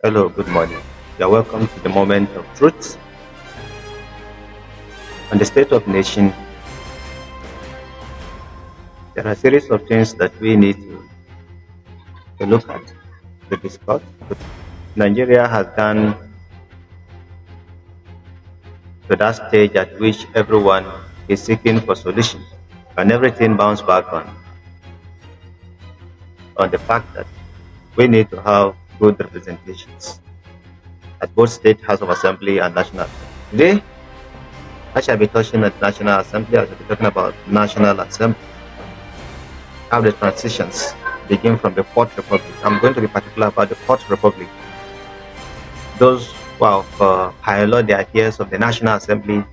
Hello, good morning. You're welcome to the moment of truth. On the state of nation, there are a series of things that we need to look at, to discuss. Nigeria has gone to that stage at which everyone is seeking for solutions, and everything bounce back on the fact that we need to have good representations at both state House of Assembly and National Assembly. Today, I shall be touching at National Assembly. I shall be talking about National Assembly, how the transitions begin from the Fourth Republic. I'm going to be particular about the Fourth Republic. Those who have piloted the ideas of the National Assembly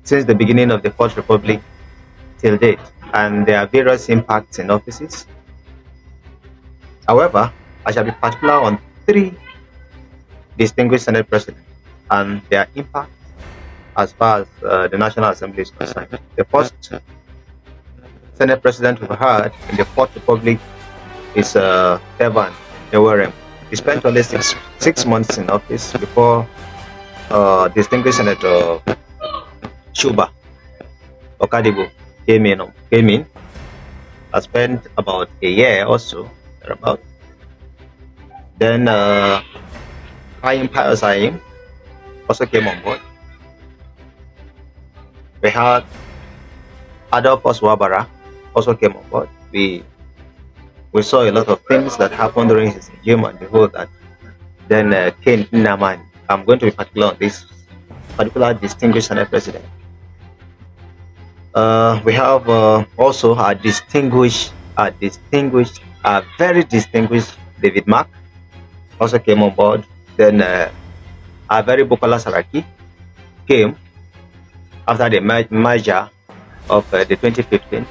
since the beginning of the Fourth Republic till date, and there are various impacts in offices. However, I shall be particular on three distinguished Senate presidents and their impact as far as the National Assembly is concerned. The first Senate president we've had in the Fourth Republic is Evan Ewerem. He spent only six months in office before distinguished Senator Shuba Okadibo came in. I spent about a year or so, thereabout. Then Ayim Pius Ayim also came on board. We had Adolphus Wabara also came on board. We saw a lot of things that happened during his regime and the whole that. Then Ken Naman. I'm going to be particular on this particular distinguished Senate president. We have also a very distinguished David Mark also came on board. Then a very Bukola Saraki came after the merger of the 2015.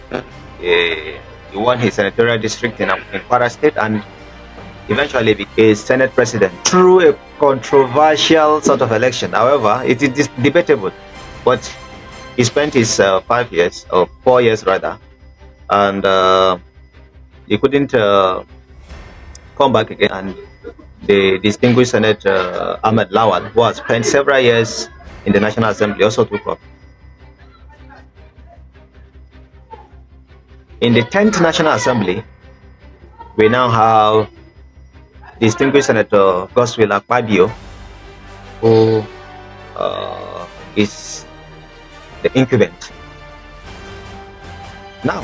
He won his senatorial district in Kwara State and eventually became Senate president through a controversial sort of election. However, it is debatable, but he spent his 5 years, or 4 years rather, and he couldn't come back again. And the distinguished Senator Ahmed Lawal, who has spent several years in the National Assembly, also took up. In the 10th National Assembly, we now have distinguished Senator Godswill Akpabio, who is the incumbent. Now,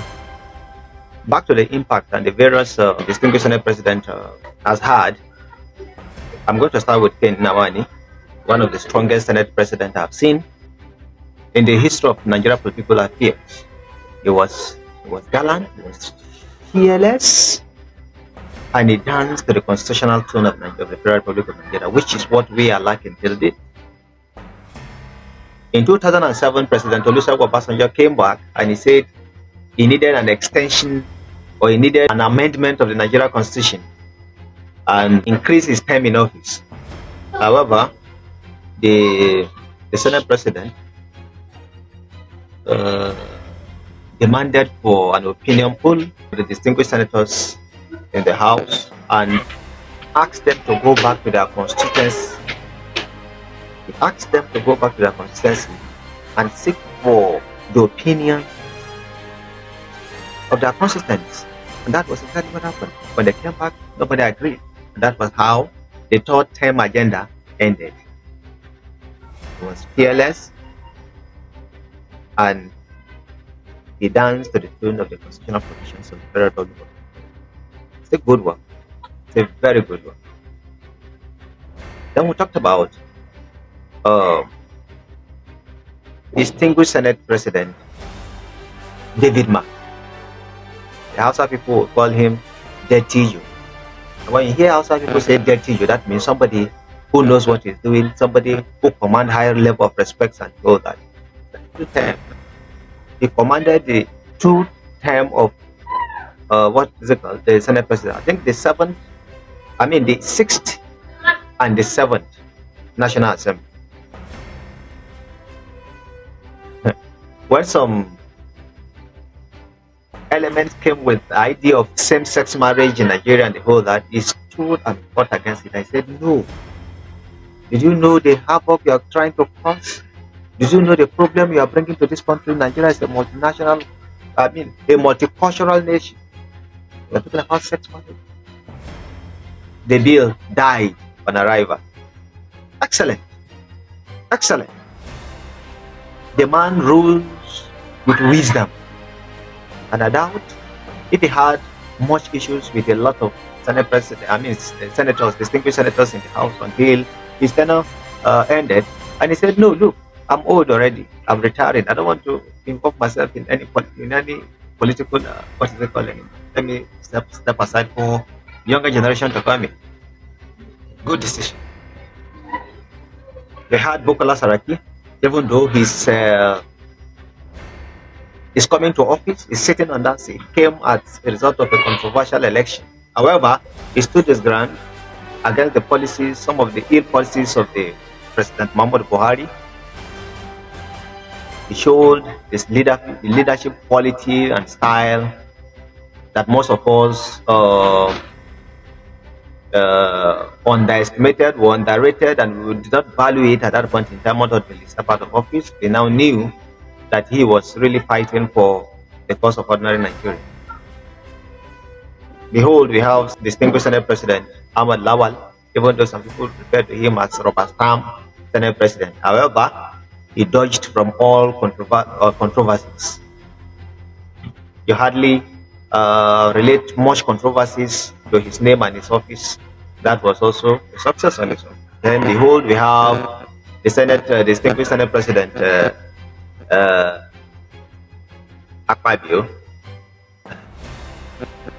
back to the impact and the various distinguished Senate President has had. I'm going to start with Ken Nawani, one of the strongest Senate President I've seen in the history of Nigeria political affairs. He was gallant, he was fearless, and he danced to the constitutional tune of the Federal Republic of Nigeria, which is what we are lacking till date. In 2007, President Olusegun Obasanjo came back and he said he needed an extension, or he needed an amendment of the Nigeria Constitution and increase his term in office. However, the Senate President demanded for an opinion poll to the distinguished senators in the House and asked them to go back to their constituency. He asked them to go back to their constituency and seek for the opinion of their constituents. And that was exactly what happened. When they came back, nobody agreed. And that was how the third term agenda ended. It was fearless, and he danced to the tune of the constitutional provisions of the Federal Republic. It's a good one. It's a very good one. Then we talked about distinguished Senate President David Mark. The Hausa people call him Dirty You. When you hear Hausa people say Dirty You, that means somebody who knows what he's doing, somebody who commands higher level of respect and all that. He commanded the 2 term of what is it called? The Senate President. I think the 6th and the 7th National Assembly. When some elements came with the idea of same-sex marriage in Nigeria and the whole that, he stood and fought against it. I said, no. Did you know the havoc you are trying to cause? Did you know the problem you are bringing to this country? Nigeria is a multinational, a multicultural nation. We are talking about sex marriage. The bill died on arrival. Excellent. Excellent. The man rules with wisdom. And I doubt if he had much issues with a lot of senators, distinguished senators in the House until his tenure ended. And he said, no, look, I'm old already. I'm retiring. I don't want to involve myself in any political, what is it called? Let me step aside for younger generation to come in. Good decision. They had Bukola Saraki, even though he's coming to office, he's sitting on that seat, came as a result of a controversial election. However, he stood his ground against the policies, some of the ill policies of the President Muhammad Buhari. He showed his leadership quality and style that most of us underestimated or underrated, and we did not value it at that point in time until he stepped out of office. We now knew that he was really fighting for the cause of ordinary Nigeria. Behold, we have distinguished Senate President Ahmad Lawal, even though some people refer to him as Robert Stamp Senate President. However, he dodged from all controversies. You hardly relate much controversies to his name and his office. That was also a success on its own. Then behold, we have the Senate, distinguished Senate President Akpabio.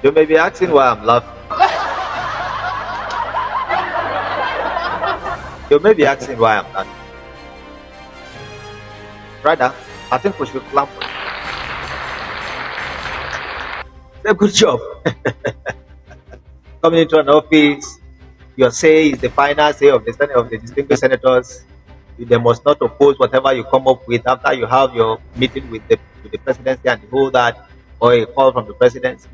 You may be asking why I'm laughing. You may be asking why I'm laughing. Rather, I think we should clap. It's a good job. Coming into an office, your say is the final say of the Senate, of the distinguished senators. They must not oppose whatever you come up with after you have your meeting with the presidency and the whole that, or a call from the presidency.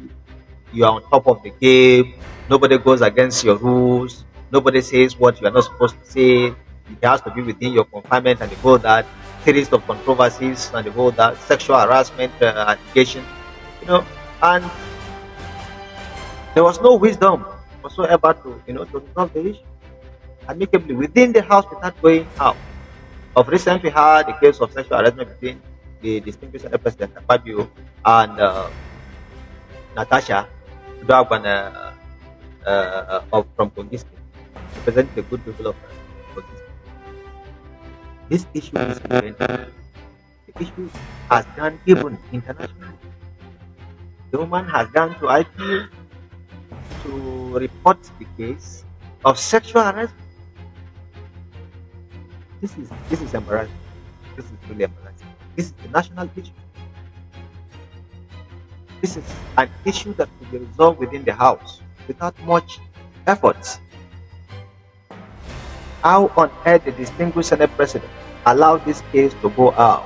You are on top of the game. Nobody goes against your rules. Nobody says what you are not supposed to say. It has to be within your confinement and the whole that. Series of controversies and the whole that, sexual harassment allegation, and there was no wisdom whatsoever to resolve the issue amicably within the house without going out. Of recent, we had the case of sexual harassment between the distinguished President Fabio and Natasha Dwagwan from Kongiski, representing the good people of Kongiski. This issue is prevented. The issue has gone even internationally. The woman has gone to IPU to report the case of sexual harassment. This is embarrassing. This is really embarrassing. This is a national issue. This is an issue that will be resolved within the House without much effort. How on earth the distinguished Senate President allowed this case to go out?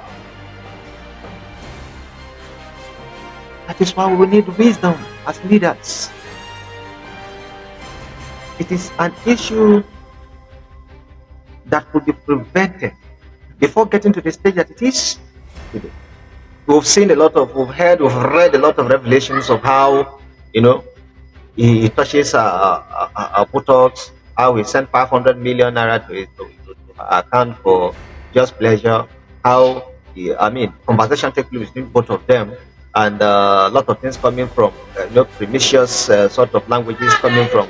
That is why we need wisdom as leaders. It is an issue that could be prevented before getting to the stage that it is today. We've seen a lot of, we've read a lot of revelations of how, he touches our buttocks, how he sent 500 million naira to account for just pleasure, how conversation takes place between both of them, and a lot of things coming from pernicious sort of languages coming from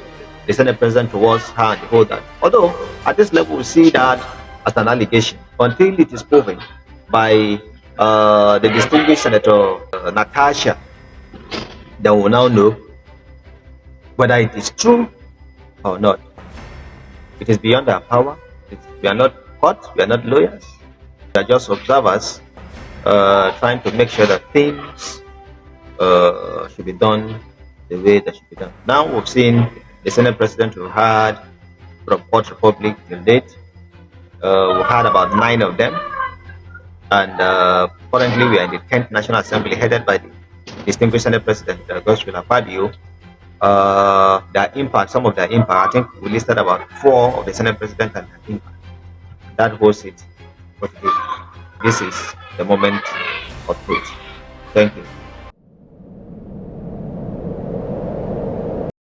the Senate President towards her and the whole that. Although at this level we see that as an allegation until it is proven by the distinguished Senator Natasha, that will now know whether it is true or not. It is beyond our power. We are not court, we are not lawyers, we are just observers trying to make sure that things should be done the way that should be done. Now we've seen the Senate President who had from Fourth Republic till date. We had about 9 of them, and currently we are in the 10th National Assembly headed by the distinguished Senate President Godswill Akpabio, their impact, some of their impact. I think we listed about 4 of the Senate President and their impact. That holds it for today. This is the moment of truth. Thank you.